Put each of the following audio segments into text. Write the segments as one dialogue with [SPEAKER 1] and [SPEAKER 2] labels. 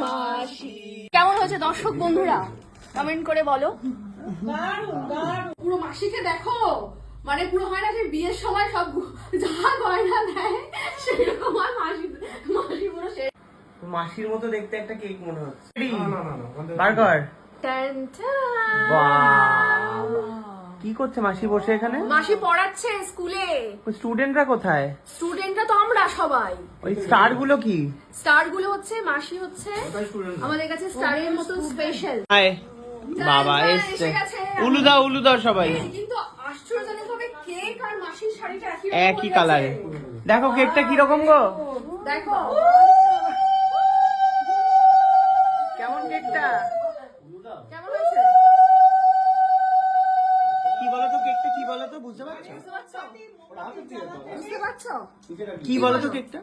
[SPEAKER 1] মাসি। কেমন হয়েছে দর্শক বন্ধুরা, কমেন্ট করে বলো। পুরো মাসিকে দেখো, মানে পুরো হয় না যে বিয়ের সময় সব যা গয়না দেয় সেরকম আর মাসি পুরো
[SPEAKER 2] মাসির মতো দেখতে একটা কেক মনে হচ্ছে। বার্গার কি করছে মাসি বসে এখানে?
[SPEAKER 1] মাসি পড়াচ্ছে স্কুলে।
[SPEAKER 2] স্টুডেন্টরা কোথায়?
[SPEAKER 1] স্টুডেন্টরা তো আমরা সবাই।
[SPEAKER 2] ওই স্টার গুলো কি?
[SPEAKER 1] স্টার গুলো হচ্ছে মাসি, হচ্ছে আমাদের কাছে স্টারের মতো স্পেশাল।
[SPEAKER 2] বাবা এসছে, উলুদা সবাই।
[SPEAKER 1] কিন্তু আশ্চর্যজনকভাবে কেক আর মাসির শাড়িটা
[SPEAKER 2] একই কালারে। দেখো কেকটা কি রকম গো,
[SPEAKER 1] দেখো
[SPEAKER 2] কেমন কেকটা,
[SPEAKER 1] কেমন হয়েছে
[SPEAKER 2] কি বলতো কেকটা, কি বলতো বুঝতে পারছো?
[SPEAKER 1] বুঝতে পারছো
[SPEAKER 2] কি বলতো কেকটা?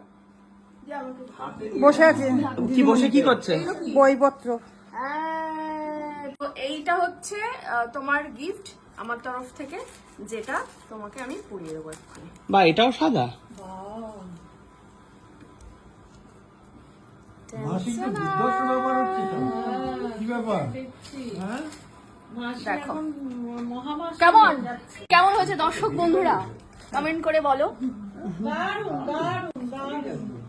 [SPEAKER 3] বসে আছে
[SPEAKER 2] কি বসে কি করছে?
[SPEAKER 3] বইপত্র।
[SPEAKER 1] তো এইটা হচ্ছে তোমার গিফট আমার তরফ থেকে, যেটা তোমাকে আমি পরিয়ে দেবো এক্ষুনি।
[SPEAKER 2] বা এটাও সাদা।
[SPEAKER 1] দেখো কেমন কেমন হয়েছে দর্শক বন্ধুরা, কমেন্ট করে বলো।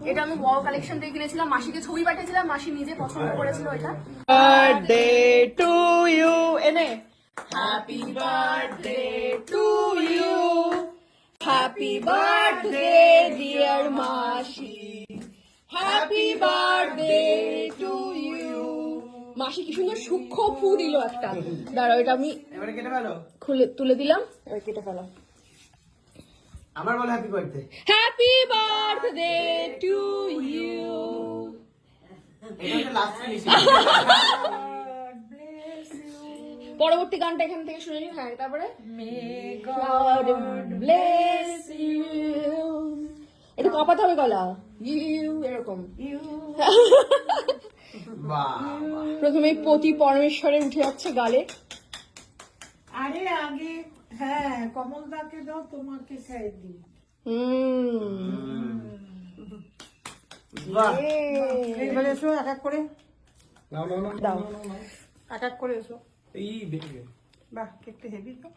[SPEAKER 1] এটা আমি ওয়াও কালেকশন থেকে কিনেছিলাম, মাসিকে ছবি পাঠিয়েছিলাম, মাসি নিজে পছন্দ করেছিল এটা।
[SPEAKER 2] বার্থডে টু ইউ, এনে
[SPEAKER 1] happy birthday to you, happy birthday dear মাসি, হ্যাপি বার্থডে টু ইউ। মাসি কি সুন্দর সূক্ষ্ম ফু দিল একটা, দাঁড়াও এটা আমি
[SPEAKER 2] এবারে কেটে ফেলো।
[SPEAKER 1] তুলে দিলাম, এবার কেটে ফেলো।
[SPEAKER 2] আমার বলো happy birthday.
[SPEAKER 1] Happy birthday to you.
[SPEAKER 2] এটা লাস্ট ফিনিশিং।
[SPEAKER 1] পরবর্তী গানটা এখান থেকে শুনে নিন। হ্যাঁ, তারপরে God bless you, এটা কপাতে হবে গলা, ইউ এরকম। প্রথমে পতি পরমেশ্বরে উঠে যাচ্ছে গালে।
[SPEAKER 3] আরে আগে হ্যাঁ কমলদাকে দাও, তোমাকে খাইয়ে দিই। এইবার এসো এক এক করে দাও, এক এক করে এসো। বাহ কেকটা হেভি তো।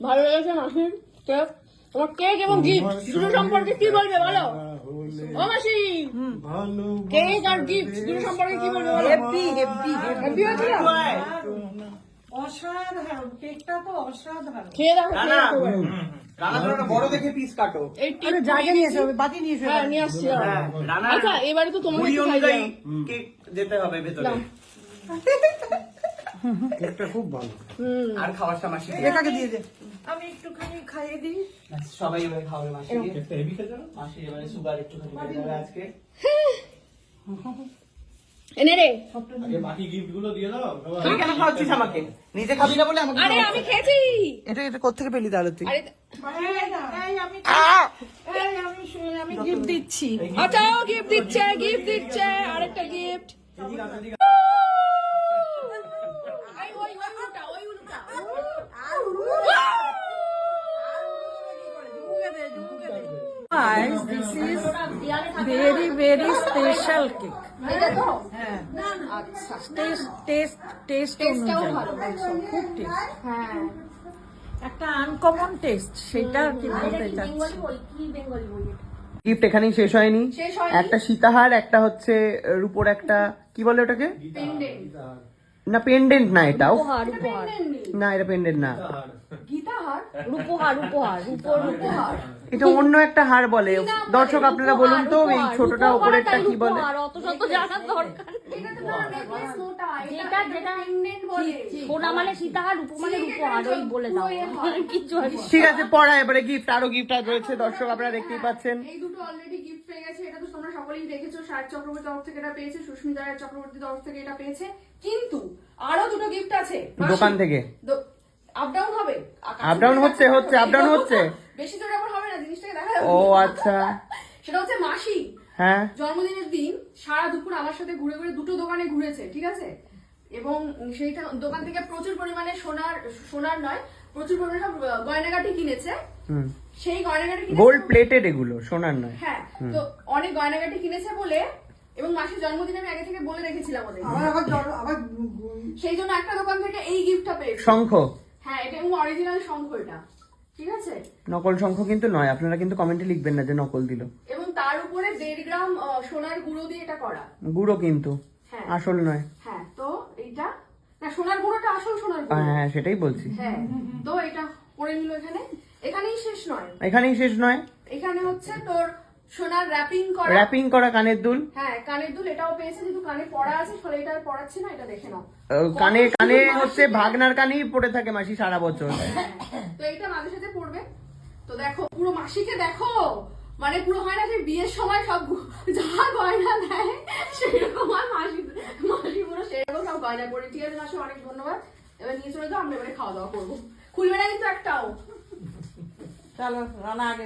[SPEAKER 1] ভালো লেগেছে মাসির কেক। তোমার কেক এবং গিফট দুটো সম্পর্কে কি বলবে বলো ও মাসি? কেক আর গিফট দুটো সম্পর্কে কি বলবে বলো?
[SPEAKER 3] হেভি হেভি
[SPEAKER 1] হ্যাপি হয়েছিল?
[SPEAKER 3] অসাধারণ, কেকটা তো অসাধারণ।
[SPEAKER 1] খেয়ে দেখো, খেয়ে দেখো।
[SPEAKER 2] রান্নাটা বড় দেখে পিস কাটো।
[SPEAKER 1] এই
[SPEAKER 3] আরে জায়গা নিয়ে এসো, বাটি নিয়ে এসো।
[SPEAKER 1] হ্যাঁ নিয়ে আসছি।
[SPEAKER 2] রান্না
[SPEAKER 1] আচ্ছা এবারে তো তোমাকে
[SPEAKER 2] মুড়ি
[SPEAKER 1] একটু খাইয়ে
[SPEAKER 2] অনুযায়ী
[SPEAKER 1] দিলাম।
[SPEAKER 2] কেক যেতে হবে ভেতরে।
[SPEAKER 1] দাও।
[SPEAKER 4] কেকটা খুব ভালো।
[SPEAKER 2] আর খাবারটা মাসি
[SPEAKER 3] রেখাকে দিয়ে দে, আমি একটুখানি খাইয়ে দিই।
[SPEAKER 2] সবাই এবারে খাবে মাসি। কেকটা হেভি খেতে না মাসি, এবারে সুগার একটুখানি বেড়ে যাবে আজকে।
[SPEAKER 1] এনে রে।
[SPEAKER 4] আগে বাকি গিফট গুলো দিয়ে দাও।
[SPEAKER 2] তুই কেন খাওয়াচ্ছিস আমাকে? নিজে খাবি না বলে আমাকে।
[SPEAKER 1] আরে আমি খেয়েছি।
[SPEAKER 2] এটা কোত্থেকে পেলি তাহলে তুই?
[SPEAKER 1] আরে
[SPEAKER 3] আমি গিফট দিচ্ছি।
[SPEAKER 1] আচ্ছা গিফট দিচ্ছে, গিফট দিচ্ছে, আরেকটা gift.
[SPEAKER 3] Guys, this is very very special cake.
[SPEAKER 1] এটা তো
[SPEAKER 3] হ্যাঁ,
[SPEAKER 1] আচ্ছা
[SPEAKER 3] টেস্ট
[SPEAKER 1] টেস্টটাও ভালো বলছো।
[SPEAKER 3] খুব টেস্ট,
[SPEAKER 1] হ্যাঁ
[SPEAKER 3] একটা আনকমন টেস্ট, সেটা কি বলতে চাচ্ছি।
[SPEAKER 2] গিফট এখানেই শেষ হয়নি।
[SPEAKER 1] শেষ হয়নি।
[SPEAKER 2] একটা সীতাহার, একটা হচ্ছে রূপোর একটা কি বলে ওটাকে, না পেন্ডেন্ট না, এটাও
[SPEAKER 1] উপহার উপহার
[SPEAKER 2] না, এটা পেন্ডেন্ট না,
[SPEAKER 1] গীতাহার উপহার উপহার উপহার
[SPEAKER 2] এটা অন্য একটা হার বলে। দর্শক আপনারা বলুন তো এই ছোটটা উপরেরটা কি বলে?
[SPEAKER 1] অত শত জানার দরকার এটা তো না, নেকলেস মোটা, এটা যেটা পেন্ডেন্ট বলে।
[SPEAKER 5] সোনা মানে সীতাহার, রূপো মানে রূপহার, ওই বলে দাও কিছু আর
[SPEAKER 2] ঠিক আছে পড়া। এবারে গিফট, আরো গিফট রয়েছে দর্শক আপনারা দেখতেই পাচ্ছেন।
[SPEAKER 1] এই দুটো অলরেডি গিফট পেয়ে গেছে। এটা তো তোমরা সকলেই দেখেছো, সায়র চক্রবর্তী তরফ থেকে এটা পেয়েছে, সুস্মিতা রায় চক্রবর্তী তরফ থেকে এটা পেয়েছে। কিন্তু আরো দুটো গিফট আছে
[SPEAKER 2] দোকান থেকে।
[SPEAKER 1] আপ ডাউন হবে,
[SPEAKER 2] আপ ডাউন হচ্ছে আপ ডাউন হচ্ছে,
[SPEAKER 1] বেশি জোরে আবার হবে না, জিনিসটাকে দেখা যাবে।
[SPEAKER 2] ও আচ্ছা।
[SPEAKER 1] সেটা হচ্ছে মাসি
[SPEAKER 2] হ্যাঁ
[SPEAKER 1] জন্মদিনের দিন সারা দুপুর আমার সাথে ঘুরে ঘুরে দুটো দোকানে ঘুরেছে, ঠিক আছে? এবং সেইটা দোকান থেকে প্রচুর পরিমাণে সোনার নয়, প্রচুর পরিমাণে সব গয়নাগাটি কিনেছে। সেই গয়নাগাটি
[SPEAKER 2] গোল্ড প্লেটেড, এগুলো সোনার নয়।
[SPEAKER 1] হ্যাঁ, তো অনেক গয়নাগাটি কিনেছে বলে এবং মাসির জন্মদিনে আমি আগে থেকে বলে রেখেছিলাম ওদের,
[SPEAKER 3] আবার
[SPEAKER 1] সেই জন্য একটা দোকান থেকে এই গিফটটা পেয়েছি।
[SPEAKER 2] শঙ্খ,
[SPEAKER 1] হ্যাঁ এটা এবং অরিজিনাল শঙ্খ এটা, ঠিক আছে।
[SPEAKER 2] নকল শঙ্খ কিন্তু নয়, আপনারা কিন্তু কমেন্টে লিখবেন না যে নকল দিল।
[SPEAKER 1] এবং তার উপরে 1.5 গ্রাম সোনার গুঁড়ো দিয়ে এটা করা।
[SPEAKER 2] গুঁড়ো কিন্তু,
[SPEAKER 1] হ্যাঁ
[SPEAKER 2] আসল নয়।
[SPEAKER 1] হ্যাঁ, তো এইটা না, সোনার গুঁড়োটা আসল সোনার গুঁড়ো।
[SPEAKER 2] হ্যাঁ সেটাই বলছি।
[SPEAKER 1] হ্যাঁ, তো এটা করে নিল এখানে। এখানেই শেষ নয়,
[SPEAKER 2] এখানেই শেষ নয়,
[SPEAKER 1] এখানে হচ্ছে তোর সোনার র্যাপিং করা।
[SPEAKER 2] র্যাপিং করা কানের দুল।
[SPEAKER 1] হ্যাঁ কানের দুল এটাও পেয়েছে, যেহেতু কানে পড়া আছে ফলে এটা আর পড়াচ্ছে না, এটা দেখে নাও।
[SPEAKER 2] কানে কানে
[SPEAKER 1] মাসি
[SPEAKER 2] হচ্ছে
[SPEAKER 1] দেয়।
[SPEAKER 2] ভাগনার কানেই পড়ে থাকে মাসি সারা বছর।
[SPEAKER 1] হ্যাঁ, তো এইটা মাঝে সাথে পড়বে। তো দেখো পুরো মাসিকে দেখো, মানে পুরো হয় না যে বিয়ের সময় সব যা গয়না দেয় সেরকম, আর মাসি পুরো সেরকম সব গয়না পরে। ঠিক আছে মাসি, অনেক ধন্যবাদ। এবার নিয়ে চলে যাও, আমরা এবারে খাওয়া দাওয়া করবো। খুলবে না কিন্তু একটাও।
[SPEAKER 3] চলো রান্না আগে